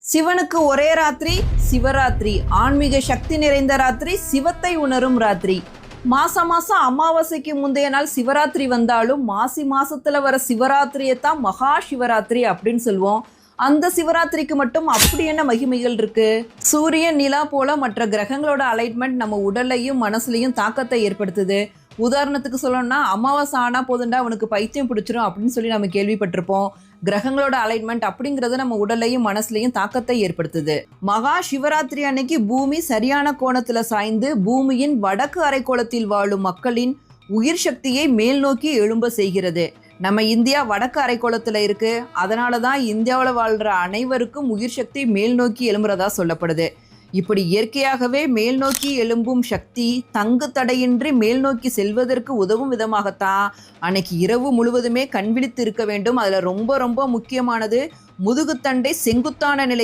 சிவனுக்கு ஒரே ராத்திரி சிவராத்திரி, ஆன்மீக சக்தி நிறைந்த ராத்திரி, சிவத்தை உணரும் ராத்திரி. மாசம் அமாவாசைக்கு முந்தைய நாள் சிவராத்திரி வந்தாலும் மாசி மாசத்துல வர சிவராத்திரியத்தான் மகா சிவராத்திரி அப்படின்னு சொல்லுவோம். அந்த சிவராத்திரிக்கு மட்டும் அப்படி என்ன மகிமைகள் இருக்கு? சூரியன், நிலா போல மற்ற கிரகங்களோட அலைன்மெண்ட் நம்ம உடல்லையும் மனசுலையும் தாக்கத்தை ஏற்படுத்துது. உதாரணத்துக்கு சொல்லணும்னா, அமாவாசை ஆனா போதுண்டா அவனுக்கு பைத்தியம் பிடிச்சிரும் அப்படின்னு சொல்லி நம்ம கேள்விப்பட்டிருப்போம். கிரகங்களோட அலைன்மெண்ட் அப்படிங்கிறது நம்ம உடல்லையும் மனசுலையும் தாக்கத்தை ஏற்படுத்துது. மகா சிவராத்திரி அன்னைக்கு பூமி சரியான கோணத்துல சாய்ந்து பூமியின் வடக்கு அரைக்கோளத்தில் வாழும் மக்களின் உயிர் சக்தியை மேல் நோக்கி எழும்ப செய்கிறது. நம்ம இந்தியா வடக்கு அரைக்கோளத்துல இருக்கு. அதனாலதான் இந்தியாவில் வாழ்ற அனைவருக்கும் உயிர் சக்தி மேல் நோக்கி எழும்புறதா சொல்லப்படுது. இப்படி இயற்கையாகவே மேல் நோக்கி எழும்பும் சக்தி தங்கு தடையின்றி மேல் நோக்கி செல்வதற்கு உதவும் விதமாகத்தான் அன்னைக்கு இரவு முழுவதுமே கண் விழித்து இருக்க வேண்டும். அதுல ரொம்ப ரொம்ப முக்கியமானது முதுகுத்தண்டை செங்குத்தான நிலை